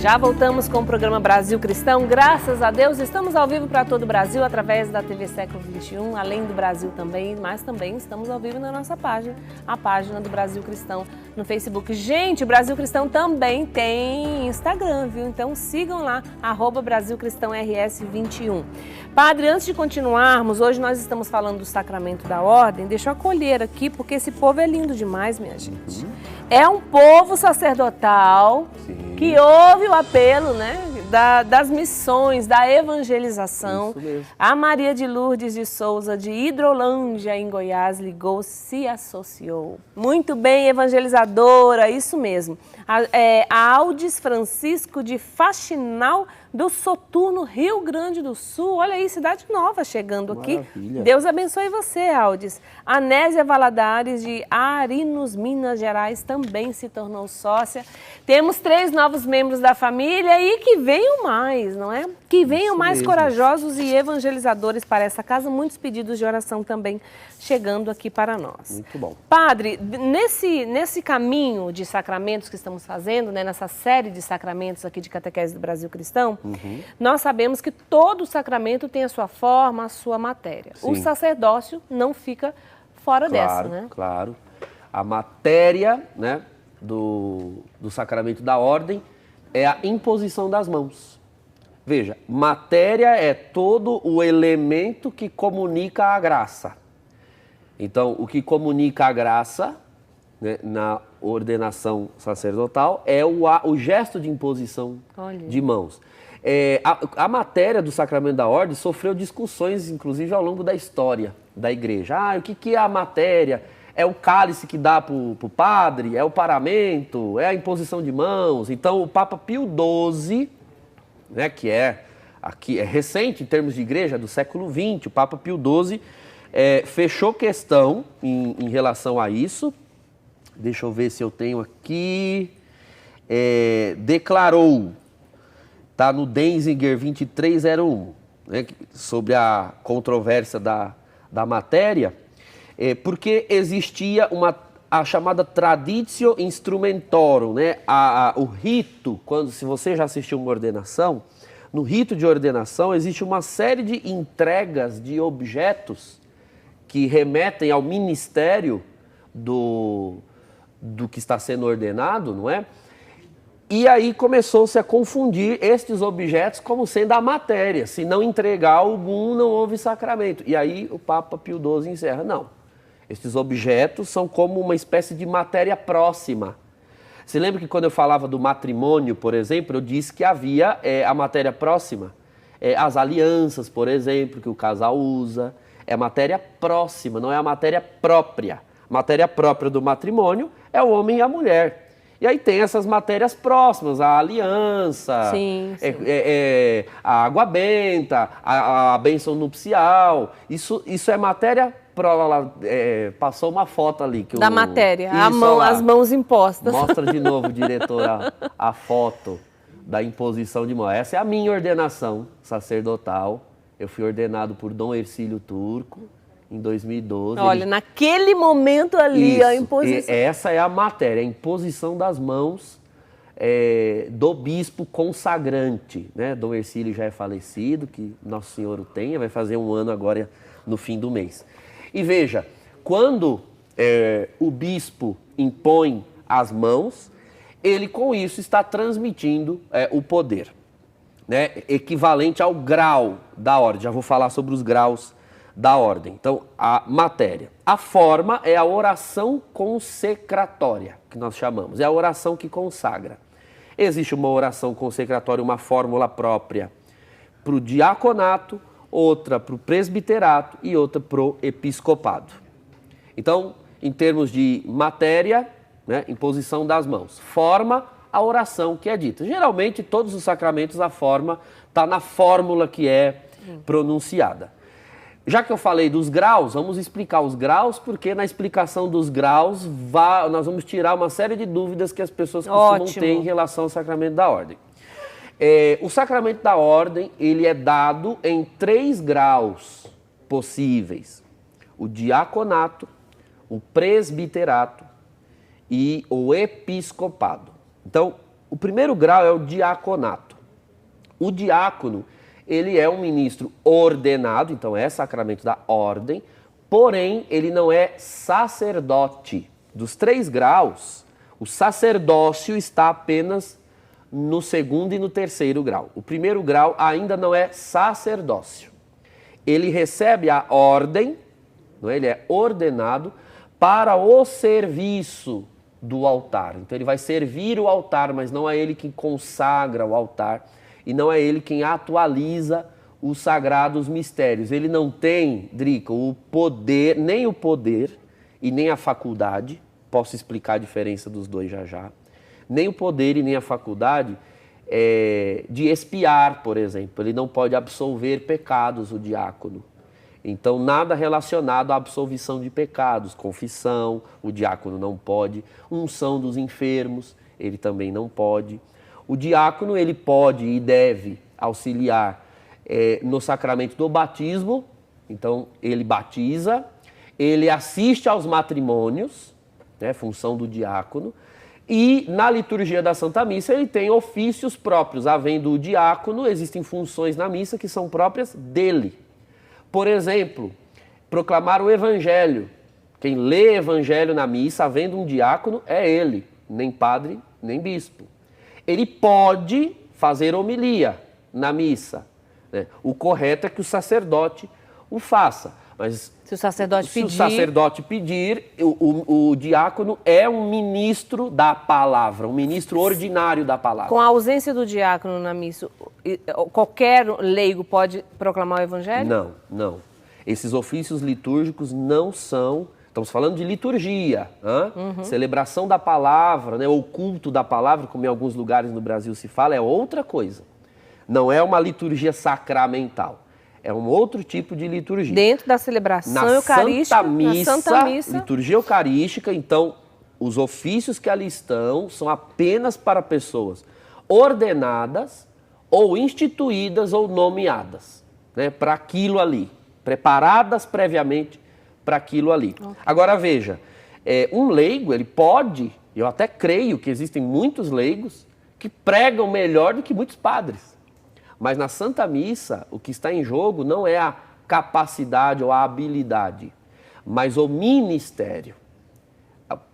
Já voltamos com o programa Brasil Cristão. Graças a Deus, estamos ao vivo para todo o Brasil através da TV Século XXI, além do Brasil também, mas também estamos ao vivo na nossa página, a página do Brasil Cristão no Facebook. Gente, o Brasil Cristão também tem Instagram, viu? Então sigam lá, @BrasilCristãoRS21. Padre, antes de continuarmos, hoje nós estamos falando do Sacramento da Ordem. Deixa eu acolher aqui, porque esse povo é lindo demais, minha gente. É um povo sacerdotal que ouve o apelo, né, das missões, da evangelização. Isso mesmo. A Maria de Lourdes de Souza, de Hidrolândia, em Goiás, ligou, se associou. Muito bem, evangelizadora, isso mesmo. A Aldes Francisco de Faxinal do Soturno, Rio Grande do Sul. Olha aí, cidade nova chegando aqui. Maravilha. Deus abençoe você, Aldes. Anésia Valadares de Arinos, Minas Gerais, também se tornou sócia. Temos 3 novos membros da família e que venham mais, não é? Que venham mais corajosos e evangelizadores para essa casa. Muitos pedidos de oração também chegando aqui para nós. Muito bom. Padre, nesse caminho de sacramentos que estamos fazendo, né, nessa série de sacramentos aqui de Catequese do Brasil Cristão, nós sabemos que todo sacramento tem a sua forma, a sua matéria. Sim. O sacerdócio não fica fora dessa, Claro, né? claro. A matéria, né, do sacramento da ordem é a imposição das mãos. Veja, matéria é todo o elemento que comunica a graça. Então, o que comunica a graça, né, na ordenação sacerdotal é o gesto de imposição de mãos. A matéria do sacramento da ordem sofreu discussões, inclusive, ao longo da história da igreja. O que é a matéria? É o cálice que dá para o padre? É o paramento? É a imposição de mãos? Então, o Papa Pio XII, né, que é recente em termos de igreja, do século XX, o Papa Pio XII fechou questão em relação a isso. Deixa eu ver se eu tenho aqui. Declarou, está no Denzinger 2301, né, sobre a controvérsia da matéria, porque existia a chamada traditio instrumentorum, né, o rito, se você já assistiu uma ordenação, no rito de ordenação existe uma série de entregas de objetos que remetem ao ministério do que está sendo ordenado, não é? E aí começou-se a confundir estes objetos como sendo a matéria. Se não entregar algum, não houve sacramento. E aí o Papa Pio XII encerra. Não, estes objetos são como uma espécie de matéria próxima. Você lembra que quando eu falava do matrimônio, por exemplo, eu disse que havia a matéria próxima? As alianças, por exemplo, que o casal usa. É matéria próxima, não é a matéria própria. A matéria própria do matrimônio é o homem e a mulher. E aí tem essas matérias próximas, a aliança, Sim. a água benta, a bênção nupcial. Isso é matéria passou uma foto ali. Da matéria, as mãos impostas. Mostra de novo, diretor, a foto da imposição de mão. Essa é a minha ordenação sacerdotal. Eu fui ordenado por Dom Hercílio Turco em 2012. Olha, naquele momento ali, isso, a imposição. Essa é a matéria, a imposição das mãos do bispo consagrante, né? Dom Hercílio já é falecido, que Nosso Senhor o tenha, vai fazer 1 ano agora no fim do mês. E veja, quando o bispo impõe as mãos, ele com isso está transmitindo o poder, né, equivalente ao grau da ordem. Já vou falar sobre os graus da ordem. Então, a matéria. A forma é a oração consecratória, que nós chamamos. É a oração que consagra. Existe uma oração consecratória, uma fórmula própria para o diaconato, outra para o presbiterato e outra para o episcopado. Então, em termos de matéria, né, imposição das mãos. Forma, a oração que é dita. Geralmente, todos os sacramentos, a forma está na fórmula que é pronunciada. Já que eu falei dos graus, vamos explicar os graus, porque na explicação dos graus nós vamos tirar uma série de dúvidas que as pessoas costumam ter em relação ao sacramento da ordem. O sacramento da ordem, ele é dado em 3 graus possíveis. O diaconato, o presbiterato e o episcopado. Então, O primeiro grau é o diaconato. O diácono, ele é um ministro ordenado, então é sacramento da ordem, porém ele não é sacerdote. Dos 3 graus, o sacerdócio está apenas no 2º e no 3º grau. O primeiro grau ainda não é sacerdócio. Ele recebe a ordem, não é? Ele é ordenado para o serviço do altar. Então ele vai servir o altar, mas não é ele quem consagra o altar e não é ele quem atualiza os sagrados mistérios. Ele não tem, Drica, o poder e nem a faculdade, posso explicar a diferença dos dois já já, nem o poder e nem a faculdade de expiar, por exemplo. Ele não pode absolver pecados, o diácono. Então, nada relacionado à absolvição de pecados, confissão, o diácono não pode, unção dos enfermos, ele também não pode. O diácono, ele pode e deve auxiliar no sacramento do batismo, então ele batiza, ele assiste aos matrimônios, né, função do diácono, e na liturgia da Santa Missa ele tem ofícios próprios, havendo o diácono, existem funções na missa que são próprias dele. Por exemplo, proclamar o evangelho. Quem lê evangelho na missa, havendo um diácono, é ele, nem padre, nem bispo. Ele pode fazer homilia na missa, né? O correto é que o sacerdote o faça. Mas se o sacerdote pedir, o diácono é um ministro da palavra, um ministro ordinário da palavra. Com a ausência do diácono na missa, qualquer leigo pode proclamar o evangelho? Não, não. Esses ofícios litúrgicos não são... Estamos falando de liturgia, celebração da palavra, né, ou culto da palavra, como em alguns lugares no Brasil se fala, é outra coisa. Não é uma liturgia sacramental. É um outro tipo de liturgia. Dentro da celebração eucarística, na Santa Missa, liturgia eucarística, então, os ofícios que ali estão são apenas para pessoas ordenadas ou instituídas ou nomeadas, né, para aquilo ali, preparadas previamente para aquilo ali. Okay. Agora veja, um leigo, ele pode, eu até creio que existem muitos leigos que pregam melhor do que muitos padres. Mas na Santa Missa, o que está em jogo não é a capacidade ou a habilidade, mas o ministério.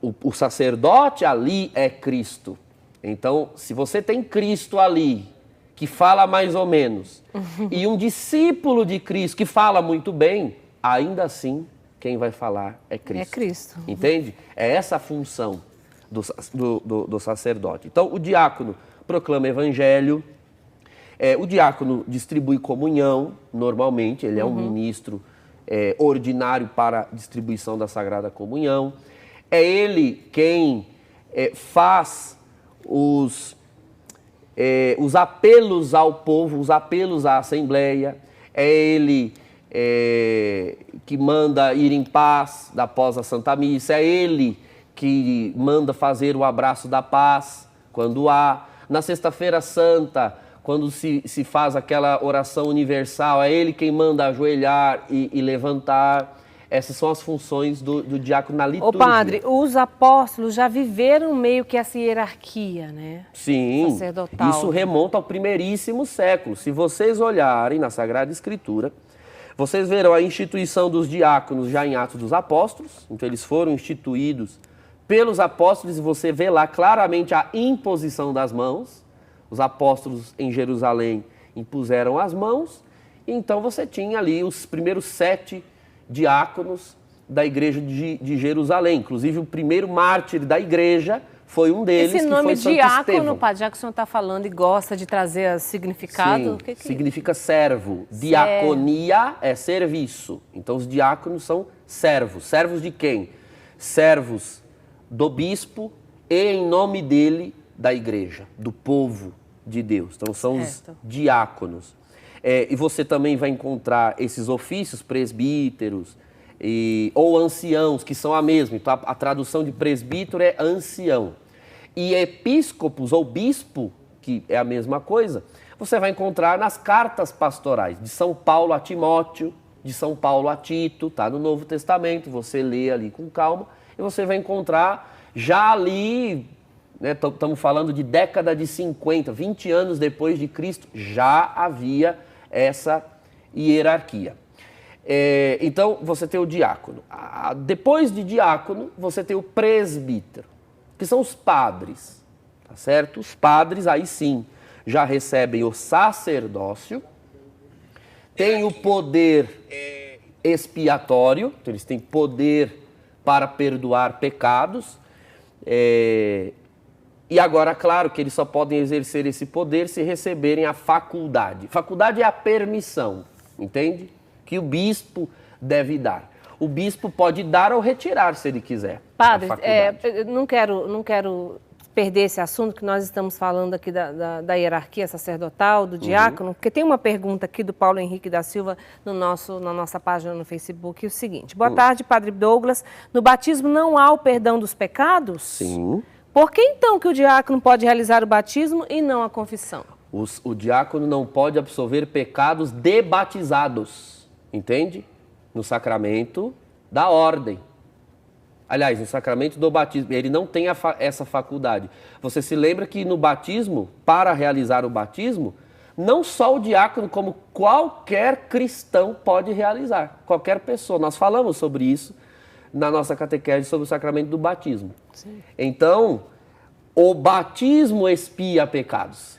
O sacerdote ali é Cristo. Então, se você tem Cristo ali, que fala mais ou menos, e um discípulo de Cristo que fala muito bem, ainda assim, quem vai falar é Cristo. É Cristo. Entende? É essa a função do sacerdote. Então, o diácono proclama evangelho. O diácono distribui comunhão, normalmente, ele é um ministro ordinário para a distribuição da Sagrada Comunhão. É ele quem faz os apelos ao povo, os apelos à Assembleia. É ele que manda ir em paz após a Santa Missa. É ele que manda fazer o abraço da paz quando há. Na Sexta-feira Santa, quando se faz aquela oração universal, é ele quem manda ajoelhar e levantar. Essas são as funções do diácono na liturgia. Ô padre, os apóstolos já viveram meio que essa hierarquia, né? Sim, sacerdotal. Isso remonta ao primeiríssimo século. Se vocês olharem na Sagrada Escritura, vocês verão a instituição dos diáconos já em Atos dos Apóstolos. Então eles foram instituídos pelos apóstolos e você vê lá claramente a imposição das mãos. Os apóstolos em Jerusalém impuseram as mãos, e então você tinha ali os primeiros 7 diáconos da igreja de Jerusalém. Inclusive o primeiro mártir da igreja foi um deles, Esse nome que foi diácono, Santo Estevão. padre, já que o senhor está falando e gosta de trazer significado... Sim, significa servo. Diaconia é serviço. Então os diáconos são servos. Servos de quem? Servos do bispo e em nome dele da igreja, do povo de Deus. Então são os diáconos. E você também vai encontrar esses ofícios, presbíteros ou anciãos, que são a mesma. Então a tradução de presbítero é ancião. E episcopos ou bispo, que é a mesma coisa, você vai encontrar nas cartas pastorais de São Paulo a Timóteo, de São Paulo a Tito, tá no Novo Testamento, você lê ali com calma, e você vai encontrar já ali né? Estamos falando de década de 50, 20 anos depois de Cristo, já havia essa hierarquia. Então, você tem o diácono. Depois de diácono, você tem o presbítero, que são os padres, tá certo? Os padres, aí sim, já recebem o sacerdócio, têm o poder expiatório, então eles têm poder para perdoar pecados, e agora, claro, que eles só podem exercer esse poder se receberem a faculdade. Faculdade é a permissão, entende? Que o bispo deve dar. O bispo pode dar ou retirar, se ele quiser. Padre, eu não quero perder esse assunto que nós estamos falando aqui da hierarquia sacerdotal, do diácono, porque tem uma pergunta aqui do Paulo Henrique da Silva na nossa página no Facebook, o seguinte: boa tarde, Padre Douglas. No batismo não há o perdão dos pecados? Sim. Por que então que o diácono pode realizar o batismo e não a confissão? O diácono não pode absolver pecados de batizados. Entende? No sacramento da ordem. Aliás, no sacramento do batismo, ele não tem essa faculdade. Você se lembra que no batismo, para realizar o batismo, não só o diácono, como qualquer cristão pode realizar. Qualquer pessoa. Nós falamos sobre isso na nossa catequese sobre o sacramento do batismo. Sim. Então, o batismo expia pecados.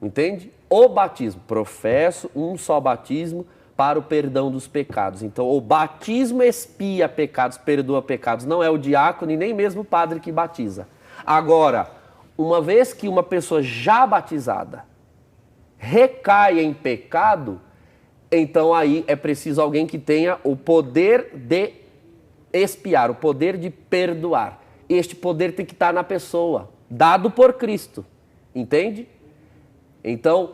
Entende? O batismo. Professo um só batismo para o perdão dos pecados. Então, o batismo expia pecados, perdoa pecados. Não é o diácono e nem mesmo o padre que batiza. Agora, uma vez que uma pessoa já batizada recai em pecado, então aí é preciso alguém que tenha o poder de expiar, o poder de perdoar. Este poder tem que estar na pessoa, dado por Cristo. Entende? Então,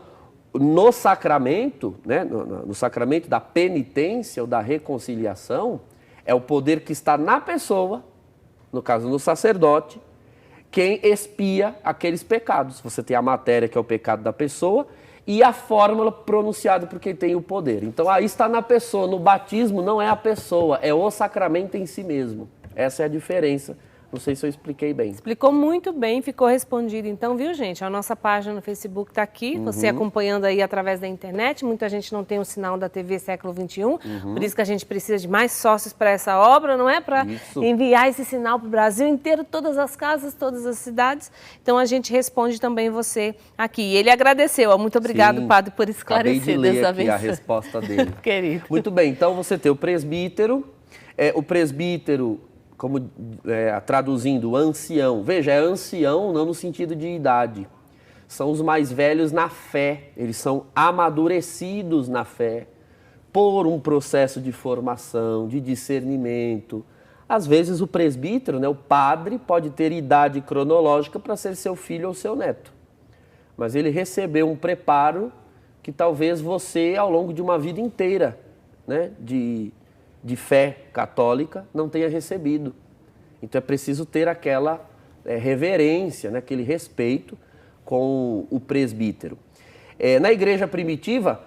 no sacramento, né, no sacramento da penitência ou da reconciliação, é o poder que está na pessoa, no caso no sacerdote, quem expia aqueles pecados. Você tem a matéria, que é o pecado da pessoa, e a fórmula pronunciada por quem tem o poder. Então aí está na pessoa. No batismo não é a pessoa, é o sacramento em si mesmo. Essa é a diferença. Não sei se eu expliquei bem. Explicou muito bem, ficou respondido então, viu, gente? A nossa página no Facebook está aqui, você acompanhando aí através da internet. Muita gente não tem o sinal da TV Século XXI, por isso que a gente precisa de mais sócios para essa obra, não é? Para enviar esse sinal para o Brasil inteiro, todas as casas, todas as cidades. Então a gente responde também você aqui. Ele agradeceu, muito obrigado, Padre, por esclarecer dessa vez. A resposta dele. Querido. Muito bem, então você tem o presbítero, o presbítero, como traduzindo, ancião. Veja, é ancião não no sentido de idade. São os mais velhos na fé. Eles são amadurecidos na fé por um processo de formação, de discernimento. Às vezes o presbítero, né, o padre, pode ter idade cronológica para ser seu filho ou seu neto. Mas ele recebeu um preparo que talvez você, ao longo de uma vida inteira, né, de fé católica, não tenha recebido. Então é preciso ter aquela reverência, né, aquele respeito com o presbítero. Na igreja primitiva,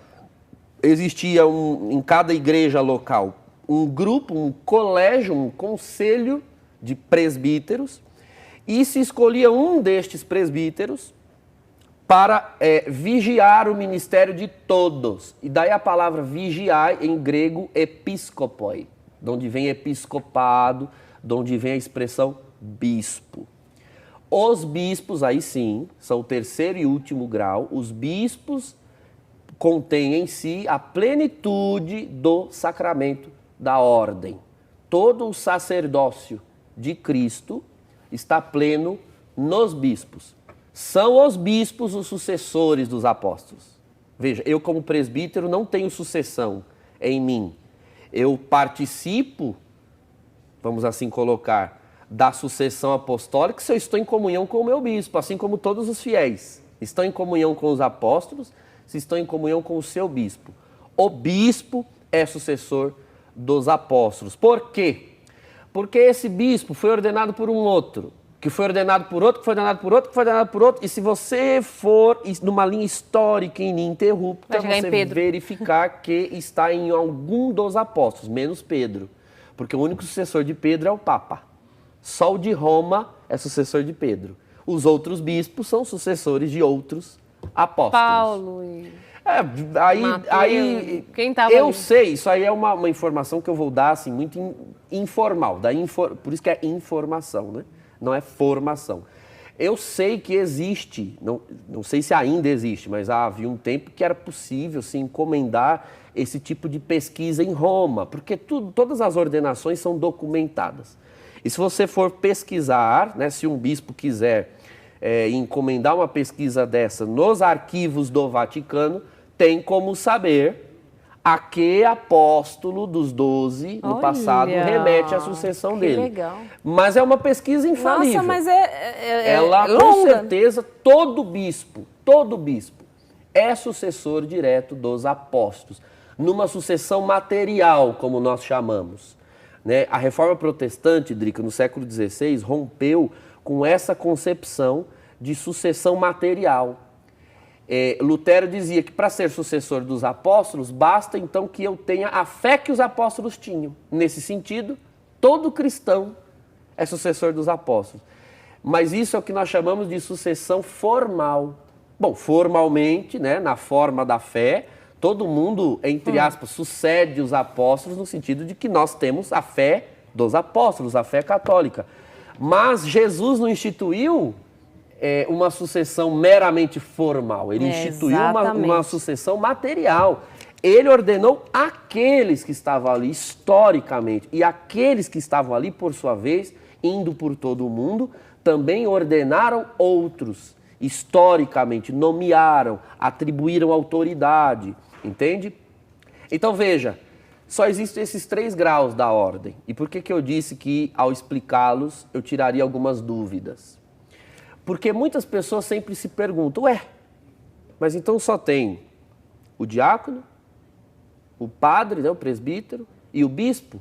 existia em cada igreja local um grupo, um colégio, um conselho de presbíteros, e se escolhia um destes presbíteros para vigiar o ministério de todos. E daí a palavra vigiar, em grego, episkopoi, de onde vem episcopado, de onde vem a expressão bispo. Os bispos, aí sim, são o terceiro e último grau. Os bispos contêm em si a plenitude do sacramento da ordem. Todo o sacerdócio de Cristo está pleno nos bispos. São os bispos os sucessores dos apóstolos. Veja, eu como presbítero não tenho sucessão em mim. Eu participo, vamos assim colocar, da sucessão apostólica se eu estou em comunhão com o meu bispo, assim como todos os fiéis estão em comunhão com os apóstolos, se estão em comunhão com o seu bispo. O bispo é sucessor dos apóstolos. Por quê? Porque esse bispo foi ordenado por um outro, que foi ordenado por outro, que foi ordenado por outro, que foi ordenado por outro. E se você for numa linha histórica ininterrupta, você verificar que está em algum dos apóstolos, menos Pedro. Porque o único sucessor de Pedro é o Papa. Só o de Roma é sucessor de Pedro. Os outros bispos são sucessores de outros apóstolos. Paulo e aí quem tava eu ali? sei, isso aí é uma informação que eu vou dar assim, muito informal, por isso que é informação, né? Não é formação. Eu sei que existe, não sei se ainda existe, mas havia um tempo que era possível se encomendar esse tipo de pesquisa em Roma, porque todas as ordenações são documentadas. E se você for pesquisar, né, se um bispo quiser encomendar uma pesquisa dessa nos arquivos do Vaticano, tem como saber a que apóstolo dos 12 no passado remete a sucessão dele. Legal. Mas é uma pesquisa infalível. Nossa, mas ela, longa. com certeza, todo bispo é sucessor direto dos apóstolos, numa sucessão material, como nós chamamos. Né? A Reforma Protestante, Drica, no século XVI, rompeu com essa concepção de sucessão material. Lutero dizia que para ser sucessor dos apóstolos, basta então que eu tenha a fé que os apóstolos tinham. Nesse sentido, todo cristão é sucessor dos apóstolos. Mas isso é o que nós chamamos de sucessão formal. Bom, formalmente, né, na forma da fé, todo mundo, entre aspas, sucede os apóstolos no sentido de que nós temos a fé dos apóstolos, a fé católica. Mas Jesus não instituiu uma sucessão meramente formal, ele instituiu uma sucessão material. Ele ordenou aqueles que estavam ali historicamente, e aqueles que estavam ali, por sua vez, indo por todo o mundo, também ordenaram outros, historicamente, nomearam, atribuíram autoridade, entende? Então veja, só existem esses 3 graus da ordem. E por que eu disse que, ao explicá-los, eu tiraria algumas dúvidas? Porque muitas pessoas sempre se perguntam, mas então só tem o diácono, o padre, né, o presbítero e o bispo?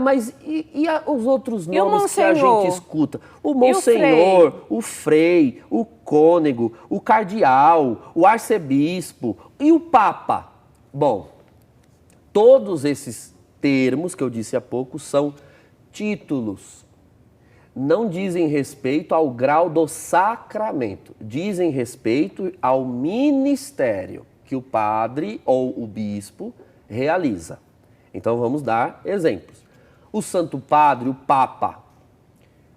Mas e os outros nomes que a gente escuta? O monsenhor, o frei, o cônego, o cardeal, o arcebispo e o papa? Bom, todos esses termos que eu disse há pouco são títulos. Não dizem respeito ao grau do sacramento, dizem respeito ao ministério que o padre ou o bispo realiza. Então vamos dar exemplos. O Santo Padre, o Papa,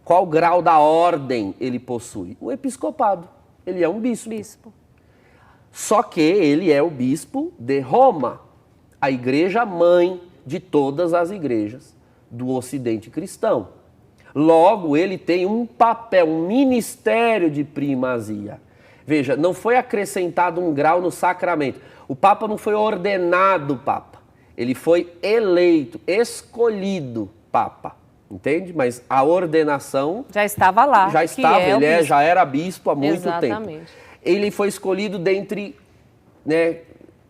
qual grau da ordem ele possui? O episcopado, ele é um bispo. Só que ele é o bispo de Roma, a igreja mãe de todas as igrejas do Ocidente cristão. Logo, ele tem um papel, um ministério de primazia. Veja, não foi acrescentado um grau no sacramento. O Papa não foi ordenado Papa. Ele foi eleito, escolhido Papa. Entende? Mas a ordenação... já estava lá. Já estava, ele já era bispo há muito tempo. Ele foi escolhido dentre, né,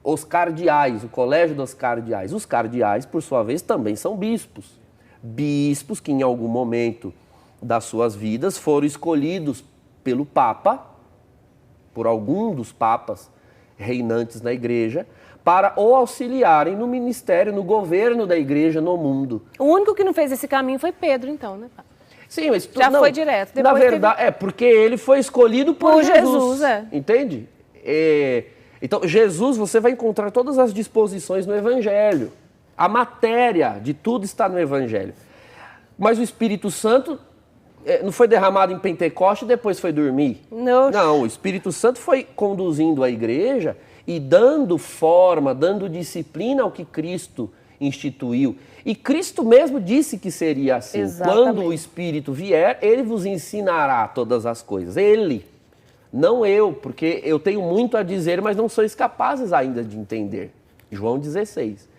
os cardeais, o colégio dos cardeais. Os cardeais, por sua vez, também são bispos. Bispos que em algum momento das suas vidas foram escolhidos pelo Papa, por algum dos papas reinantes na igreja, para o auxiliarem no ministério, no governo da igreja no mundo. O único que não fez esse caminho foi Pedro, então, né? Sim, mas já foi direto. Depois na verdade, porque ele foi escolhido por Jesus. Entende? Então, Jesus, você vai encontrar todas as disposições no Evangelho. A matéria de tudo está no Evangelho. Mas o Espírito Santo não foi derramado em Pentecoste e depois foi dormir. Não, o Espírito Santo foi conduzindo a igreja e dando forma, dando disciplina ao que Cristo instituiu. E Cristo mesmo disse que seria assim. Exatamente. Quando o Espírito vier, ele vos ensinará todas as coisas. Ele, não eu, porque eu tenho muito a dizer, mas não sois capazes ainda de entender. João 16.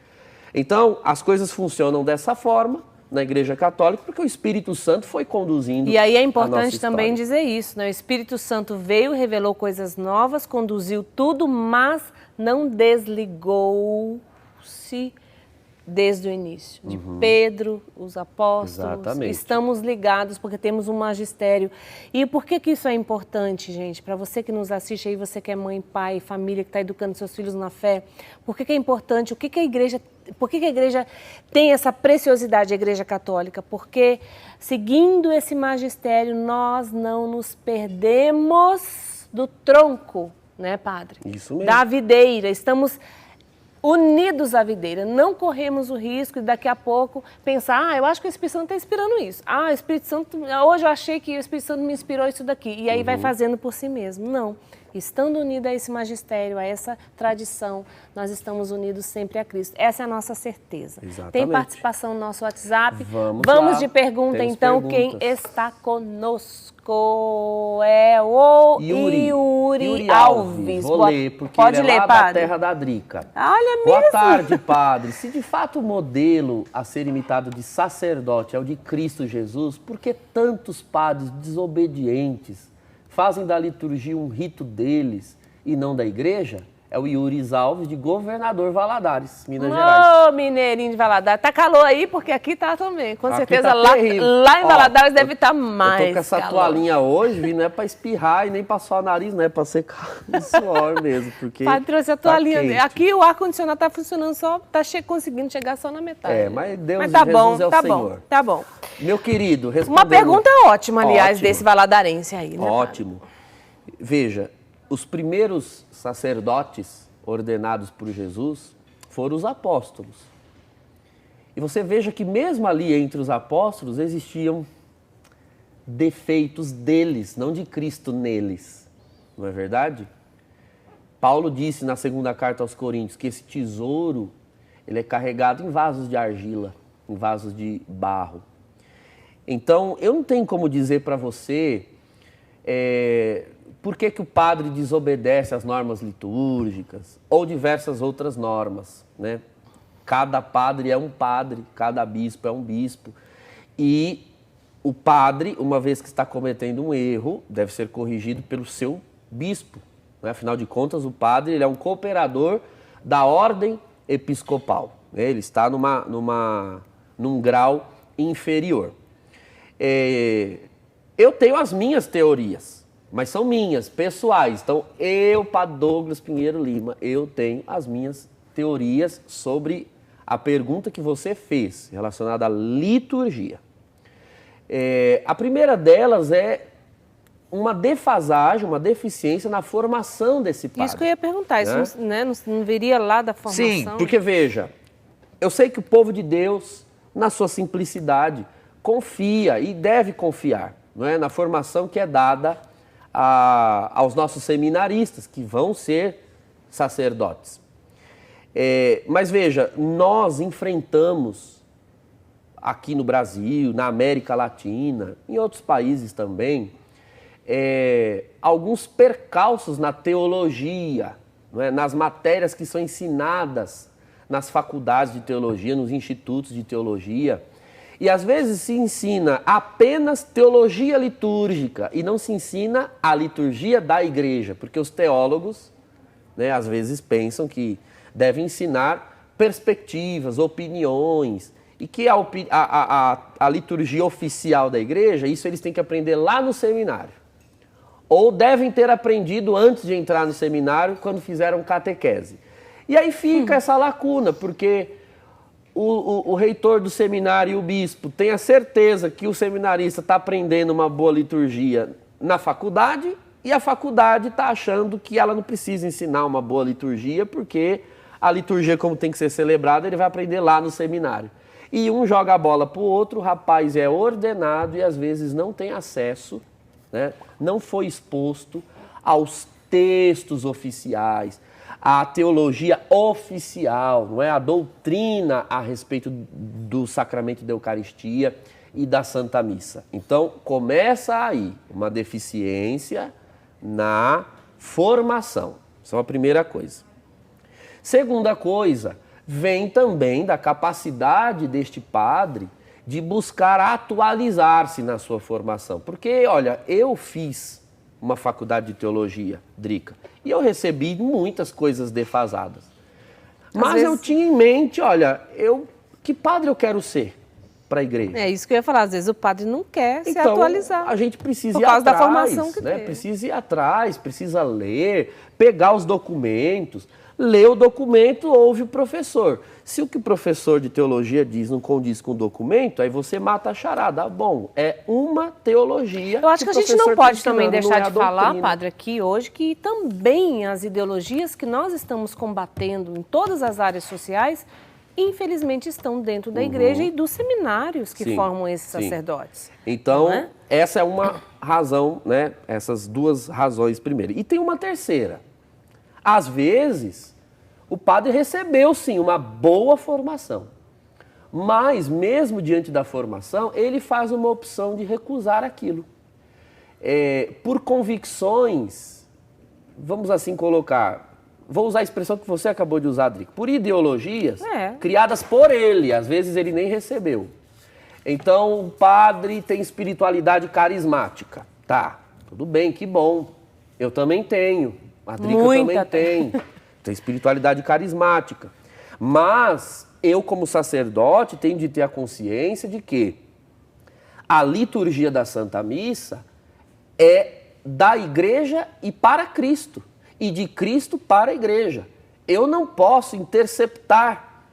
Então, as coisas funcionam dessa forma na Igreja Católica, porque o Espírito Santo foi conduzindo. E aí é importante também dizer isso, né? O Espírito Santo veio, revelou coisas novas, conduziu tudo, mas não desligou-se desde o início, de Pedro, os apóstolos. Exatamente. Estamos ligados porque temos um magistério. E por que isso é importante, gente? Para você que nos assiste aí, você que é mãe, pai, família, que está educando seus filhos na fé, por que é importante? Por que a igreja tem essa preciosidade, a Igreja Católica? Porque seguindo esse magistério, nós não nos perdemos do tronco, né, padre? Isso mesmo. Da videira. Estamos unidos à videira, não corremos o risco de daqui a pouco pensar, eu acho que o Espírito Santo está inspirando isso. O Espírito Santo, hoje eu achei que o Espírito Santo me inspirou isso daqui. E aí vai fazendo por si mesmo. Não. Estando unido a esse magistério, a essa tradição, nós estamos unidos sempre a Cristo. Essa é a nossa certeza. Exatamente. Tem participação no nosso WhatsApp. Vamos lá. de pergunta, Temos então, perguntas. quem está conosco é o Yuri Alves. Vou ler, porque Pode ele é ler, lá padre. da terra da Drica. Olha Boa mesmo. tarde, padre. Se de fato o modelo a ser imitado de sacerdote é o de Cristo Jesus, por que tantos padres desobedientes fazem da liturgia um rito deles e não da igreja? É o Yuri Alves, de Governador Valadares, Minas Gerais. Ô, mineirinho de Valadares. Tá calor aí, porque aqui tá também. Com Aqui certeza tá lá terrível. em Valadares deve estar Eu mais tô com essa calor. toalhinha hoje, vi, não é pra espirrar e nem pra suar o nariz, não é pra secar o suor mesmo, porque Padre trouxe a tá toalhinha. quente. Aqui o ar-condicionado tá funcionando só, conseguindo chegar só na metade. Mas Deus tá Jesus bom, é o tá Senhor. bom, tá bom. Meu querido, respondendo... Uma pergunta ótima, aliás, Ótimo. desse valadarense aí, né? Ótimo. Veja, os primeiros sacerdotes ordenados por Jesus foram os apóstolos. E você veja que mesmo ali entre os apóstolos existiam defeitos deles, não de Cristo neles. Não é verdade? Paulo disse na segunda carta aos Coríntios que esse tesouro ele é carregado em vasos de argila, em vasos de barro. Então, eu não tenho como dizer para você por que o padre desobedece às normas litúrgicas ou diversas outras normas, né? Cada padre é um padre, cada bispo é um bispo. E o padre, uma vez que está cometendo um erro, deve ser corrigido pelo seu bispo, né? Afinal de contas, o padre ele é um cooperador da ordem episcopal, né? Ele está num grau inferior. Eu tenho as minhas teorias, mas são minhas, pessoais. Então, Padre Douglas Pinheiro Lima, eu tenho as minhas teorias sobre a pergunta que você fez, relacionada à liturgia. A primeira delas é uma defasagem, uma deficiência na formação desse padre. Isso que eu ia perguntar, isso não viria lá da formação? Sim, porque veja, eu sei que o povo de Deus, na sua simplicidade, confia e deve confiar, não é, na formação que é dada aos nossos seminaristas, que vão ser sacerdotes. Mas veja, nós enfrentamos aqui no Brasil, na América Latina, em outros países também, alguns percalços na teologia, não é? Nas matérias que são ensinadas nas faculdades de teologia, nos institutos de teologia. E às vezes se ensina apenas teologia litúrgica e não se ensina a liturgia da igreja, porque os teólogos, né, às vezes pensam que devem ensinar perspectivas, opiniões, e que a liturgia oficial da igreja, isso eles têm que aprender lá no seminário. Ou devem ter aprendido antes de entrar no seminário, quando fizeram catequese. E aí fica essa lacuna, porque o reitor do seminário e o bispo tem a certeza que o seminarista está aprendendo uma boa liturgia na faculdade e a faculdade está achando que ela não precisa ensinar uma boa liturgia porque a liturgia como tem que ser celebrada ele vai aprender lá no seminário. E um joga a bola para o outro, o rapaz é ordenado e às vezes não tem acesso, né? Não foi exposto aos textos oficiais, a teologia oficial, não é? A doutrina a respeito do sacramento da Eucaristia e da Santa Missa. Então, começa aí uma deficiência na formação. Isso é a primeira coisa. Segunda coisa, vem também da capacidade deste padre de buscar atualizar-se na sua formação. Porque, olha, eu fiz uma faculdade de teologia, Drica, e eu recebi muitas coisas defasadas. Mas vezes... eu tinha em mente, olha, que padre eu quero ser para a igreja? É isso que eu ia falar, às vezes o padre não quer se Então, atualizar. a gente precisa por ir causa atrás, da formação que né? teve. Precisa ir atrás, precisa ler, pegar os documentos, ler o documento, ouve o professor. Se o que o professor de teologia diz não condiz com o documento, aí você mata a charada. Bom, é uma teologia. Eu acho que a gente não pode também deixar de falar, doutrina. padre, aqui hoje, que também as ideologias que nós estamos combatendo em todas as áreas sociais, infelizmente estão dentro da igreja e dos seminários que formam esses sacerdotes. Então, essa é uma razão, né? Essas duas razões primeiro. E tem uma terceira. Às vezes, o padre recebeu, sim, uma boa formação. Mas, mesmo diante da formação, ele faz uma opção de recusar aquilo. Por convicções, vamos assim colocar... Vou usar a expressão que você acabou de usar, Drico. Por ideologias criadas por ele. Às vezes ele nem recebeu. Então, o padre tem espiritualidade carismática. Tá, tudo bem, que bom. Eu também tenho. A Drica também tem espiritualidade carismática. Mas eu, como sacerdote, tenho de ter a consciência de que a liturgia da Santa Missa é da igreja e para Cristo. E de Cristo para a igreja. Eu não posso interceptar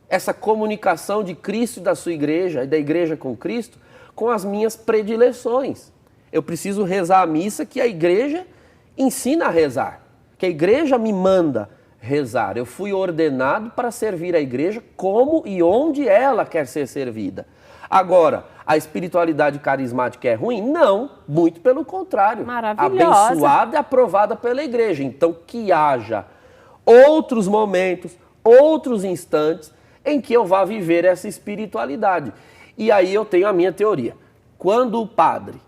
essa comunicação de Cristo e da sua igreja, e da igreja com Cristo, com as minhas predileções. Eu preciso rezar a missa que a igreja ensina a rezar, que a igreja me manda rezar. Eu fui ordenado para servir a igreja como e onde ela quer ser servida. Agora, a espiritualidade carismática é ruim? Não, muito pelo contrário. Maravilhosa. Abençoada e aprovada pela igreja. Então, que haja outros momentos, outros instantes em que eu vá viver essa espiritualidade. E aí eu tenho a minha teoria. Quando o padre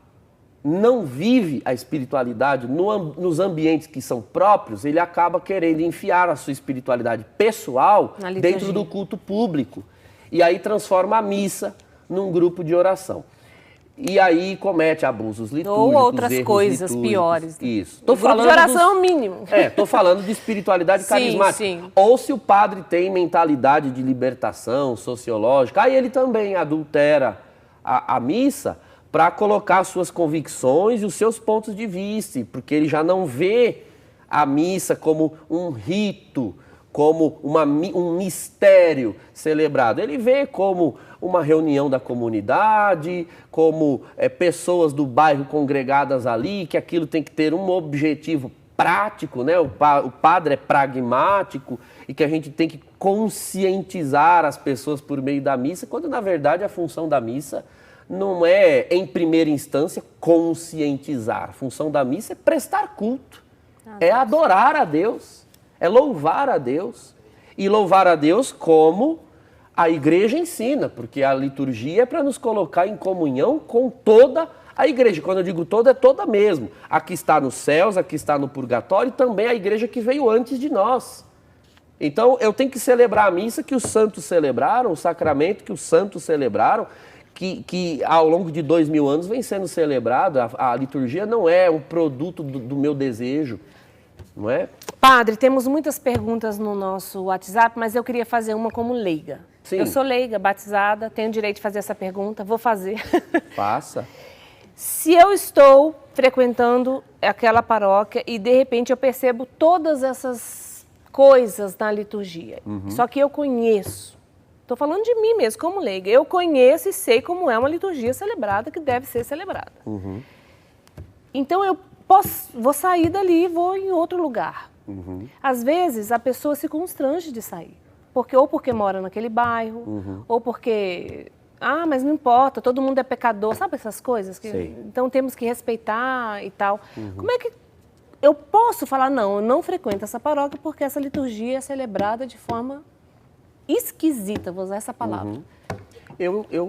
não vive a espiritualidade nos ambientes que são próprios, ele acaba querendo enfiar a sua espiritualidade pessoal dentro do culto público. E aí transforma a missa num grupo de oração. E aí comete abusos litúrgicos, ou outras coisas litúrgicos. piores. Isso. Tô falando de oração é o mínimo. Tô falando de espiritualidade carismática. Sim. Ou se o padre tem mentalidade de libertação sociológica, aí ele também adultera a missa para colocar suas convicções e os seus pontos de vista, porque ele já não vê a missa como um rito, como um mistério celebrado. Ele vê como uma reunião da comunidade, como pessoas do bairro congregadas ali, que aquilo tem que ter um objetivo prático, né? O padre é pragmático e que a gente tem que conscientizar as pessoas por meio da missa, quando na verdade a função da missa não é, em primeira instância, conscientizar. A função da missa é prestar culto, é adorar a Deus, é louvar a Deus. E louvar a Deus como a igreja ensina, porque a liturgia é para nos colocar em comunhão com toda a igreja. Quando eu digo toda, é toda mesmo. A que está nos céus, a que está no purgatório, e também a igreja que veio antes de nós. Então, eu tenho que celebrar a missa que os santos celebraram, o sacramento que os santos celebraram, que ao longo de 2000 anos vem sendo celebrado. A liturgia não é um produto do meu desejo, não é? Padre, temos muitas perguntas no nosso WhatsApp, mas eu queria fazer uma como leiga. Sim. Eu sou leiga, batizada, tenho direito de fazer essa pergunta, vou fazer. Faça. Se eu estou frequentando aquela paróquia e de repente eu percebo todas essas coisas na liturgia, só que eu conheço, estou falando de mim mesmo, como leiga, eu conheço e sei como é uma liturgia celebrada, que deve ser celebrada. Então eu vou sair dali e vou em outro lugar. Às vezes a pessoa se constrange de sair, ou porque mora naquele bairro, ou porque, mas não importa, todo mundo é pecador, sabe essas coisas? Então temos que respeitar e tal. Como é que eu posso falar, não, eu não frequento essa paróquia porque essa liturgia é celebrada de forma esquisita, vou usar essa palavra.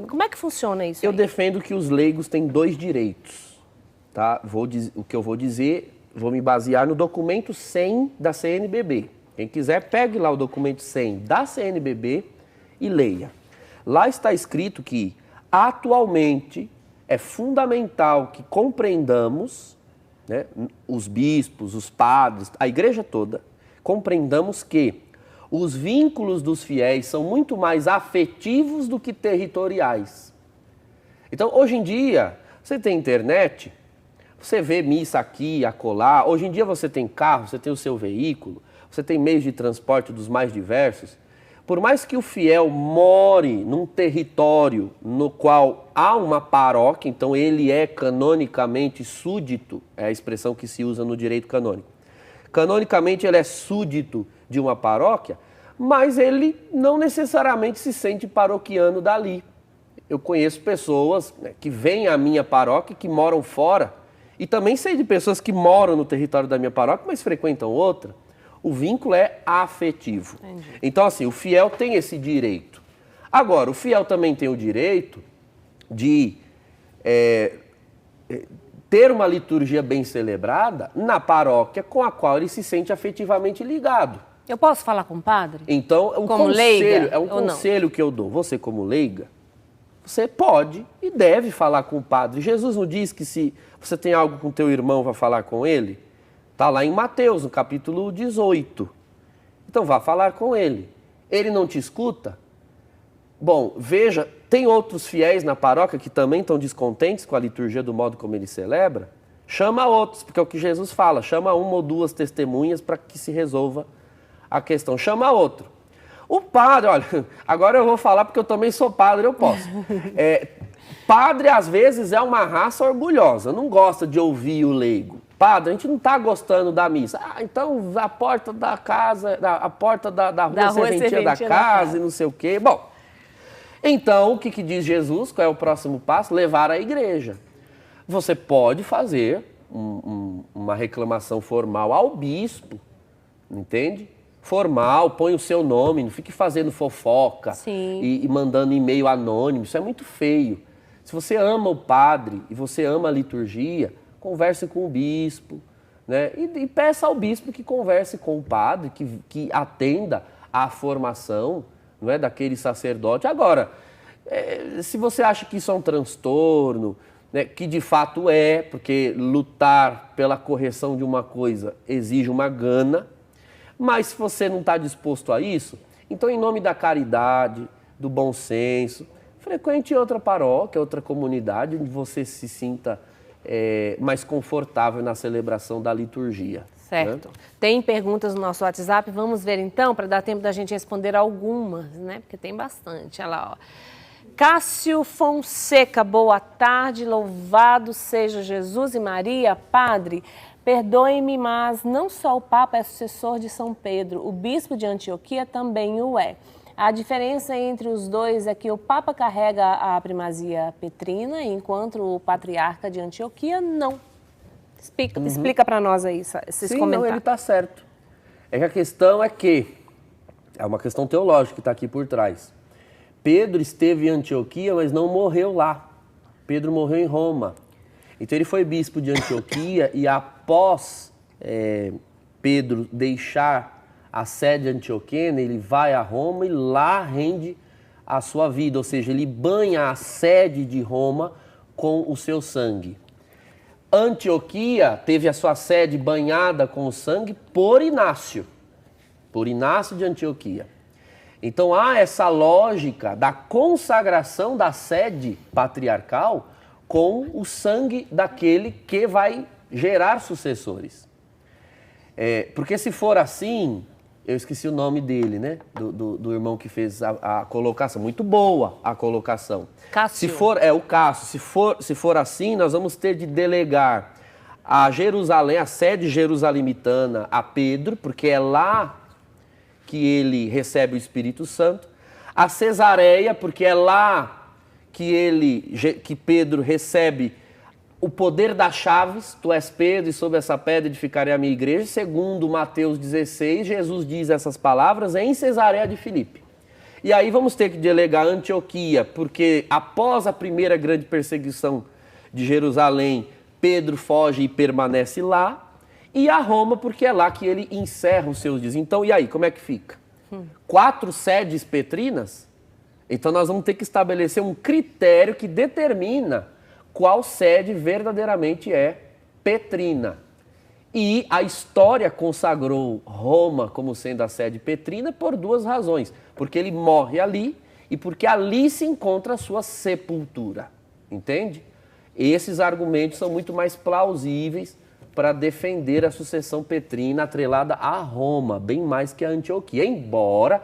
Como é que funciona isso? Eu defendo que os leigos têm 2 direitos. Tá? O que eu vou dizer, vou me basear no documento 100 da CNBB. Quem quiser, pegue lá o documento 100 da CNBB e leia. Lá está escrito que, atualmente, é fundamental que compreendamos, né, os bispos, os padres, a igreja toda, compreendamos que Os vínculos dos fiéis são muito mais afetivos do que territoriais. Então, hoje em dia, você tem internet, você vê missa aqui, acolá. Hoje em dia você tem carro, você tem o seu veículo, você tem meios de transporte dos mais diversos. Por mais que o fiel more num território no qual há uma paróquia, então ele é canonicamente súdito, é a expressão que se usa no direito canônico. Canonicamente ele é súdito de uma paróquia, mas ele não necessariamente se sente paroquiano dali. Eu conheço pessoas, né, que vêm à minha paróquia, que moram fora, e também sei de pessoas que moram no território da minha paróquia, mas frequentam outra. O vínculo é afetivo. Entendi. Então, assim, o fiel tem esse direito. Agora, o fiel também tem o direito de ter uma liturgia bem celebrada na paróquia com a qual ele se sente afetivamente ligado. Eu posso falar com o padre? Então, como leiga, é um conselho que eu dou. Você, como leiga, você pode e deve falar com o padre. Jesus não diz que se você tem algo com teu irmão, vá falar com ele? Está lá em Mateus, no capítulo 18. Então vá falar com ele. Ele não te escuta? Bom, veja, tem outros fiéis na paróquia que também estão descontentes com a liturgia do modo como ele celebra? Chama outros, porque é o que Jesus fala. Chama uma ou duas testemunhas para que se resolva a questão. Chama outro. O padre, olha, agora eu vou falar porque eu também sou padre, eu posso. Padre, às vezes, é uma raça orgulhosa, não gosta de ouvir o leigo. Padre, a gente não está gostando da missa. Então a porta da casa, a porta da rua serventia da casa e não sei o quê. Bom, então o que diz Jesus? Qual é o próximo passo? Levar à igreja. Você pode fazer uma reclamação formal ao bispo, entende? Formal, põe o seu nome, não fique fazendo fofoca e mandando e-mail anônimo. Isso é muito feio. Se você ama o padre e você ama a liturgia, converse com o bispo, né? E peça ao bispo que converse com o padre, que atenda à formação, não é, daquele sacerdote. Agora, se você acha que isso é um transtorno, né, que de fato é, porque lutar pela correção de uma coisa exige uma gana, mas se você não está disposto a isso, então em nome da caridade, do bom senso, frequente outra paróquia, outra comunidade, onde você se sinta mais confortável na celebração da liturgia. Certo. Né? Tem perguntas no nosso WhatsApp, vamos ver então, para dar tempo da gente responder algumas, né? Porque tem bastante. Olha lá, ó. Cássio Fonseca, boa tarde, louvado seja Jesus e Maria. Padre, perdoe-me, mas não só o Papa é sucessor de São Pedro, o Bispo de Antioquia também o é. A diferença entre os dois é que o Papa carrega a primazia petrina, enquanto o Patriarca de Antioquia não. Explica para nós aí esses comentários. Não, ele está certo. É que a questão é que, é uma questão teológica que está aqui por trás. Pedro esteve em Antioquia, mas não morreu lá. Pedro morreu em Roma. Então ele foi bispo de Antioquia e após Pedro deixar a sede antioquena, ele vai a Roma e lá rende a sua vida, ou seja, ele banha a sede de Roma com o seu sangue. Antioquia teve a sua sede banhada com o sangue por Inácio de Antioquia. Então há essa lógica da consagração da sede patriarcal com o sangue daquele que vai gerar sucessores. Porque se for assim, eu esqueci o nome dele, né? Do irmão que fez a colocação. Muito boa a colocação. Cássio. Se for, o Cássio. Se for assim, nós vamos ter de delegar a Jerusalém, a sede jerusalimitana, a Pedro, porque é lá que ele recebe o Espírito Santo. A Cesareia, porque é lá que Pedro recebe o poder das chaves. Tu és Pedro e sobre essa pedra edificarei a minha igreja. Segundo Mateus 16, Jesus diz essas palavras em Cesareia de Filipe. E aí vamos ter que delegar Antioquia, porque após a primeira grande perseguição de Jerusalém, Pedro foge e permanece lá. E a Roma, porque é lá que ele encerra os seus dias. Então, e aí, como é que fica? 4 sedes petrinas? Então nós vamos ter que estabelecer um critério que determina qual sede verdadeiramente é petrina. E a história consagrou Roma como sendo a sede petrina por duas razões. Porque ele morre ali e porque ali se encontra a sua sepultura. Entende? Esses argumentos são muito mais plausíveis para defender a sucessão petrina atrelada a Roma, bem mais que a Antioquia. Embora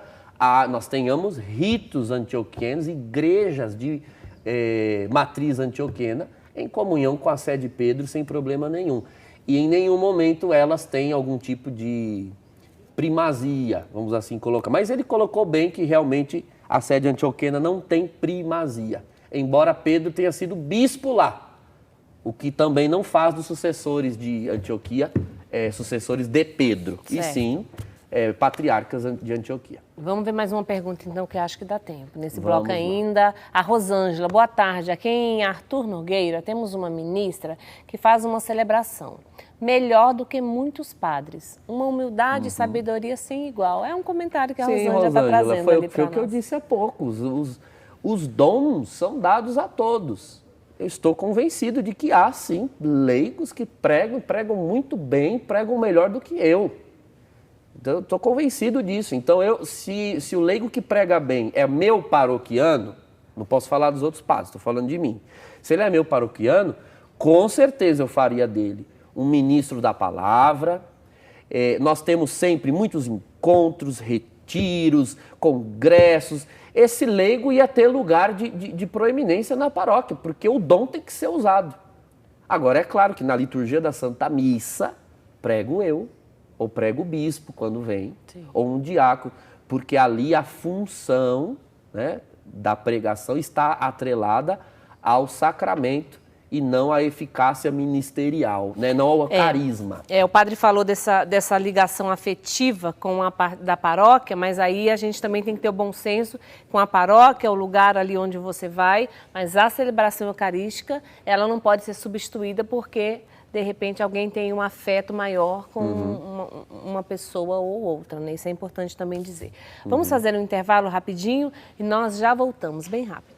nós tenhamos ritos antioquianos, igrejas de matriz antioquena, em comunhão com a sé de Pedro, sem problema nenhum. E em nenhum momento elas têm algum tipo de primazia, vamos assim colocar. Mas ele colocou bem que realmente a sede antioquena não tem primazia, embora Pedro tenha sido bispo lá, o que também não faz dos sucessores de Antioquia sucessores de Pedro, certo. E sim patriarcas de Antioquia. Vamos ver mais uma pergunta, então, que acho que dá tempo. Nesse bloco ainda, a Rosângela. Boa tarde. Aqui em Arthur Nogueira, temos uma ministra que faz uma celebração melhor do que muitos padres. Uma humildade e sabedoria sem igual. É um comentário que a Rosângela está trazendo ali para nós. Foi o que eu disse há pouco. Os dons são dados a todos. Eu estou convencido de que há, sim, leigos que pregam muito bem, pregam melhor do que eu. Então, eu estou convencido disso. Então, se o leigo que prega bem é meu paroquiano, não posso falar dos outros padres, estou falando de mim. Se ele é meu paroquiano, com certeza eu faria dele um ministro da palavra. Nós temos sempre muitos encontros, retiros, congressos. Esse leigo ia ter lugar de proeminência na paróquia, porque o dom tem que ser usado. Agora, é claro que na liturgia da Santa Missa, prego eu, ou prega o bispo quando vem, sim, ou um diácono, porque ali a função, né, da pregação está atrelada ao sacramento e não à eficácia ministerial, né, não ao carisma. O padre falou dessa ligação afetiva com da paróquia, mas aí a gente também tem que ter o bom senso com a paróquia, o lugar ali onde você vai, mas a celebração eucarística, ela não pode ser substituída porque de repente alguém tem um afeto maior com uma pessoa ou outra, né? Isso é importante também dizer. Vamos fazer um intervalo rapidinho e nós já voltamos, bem rápido.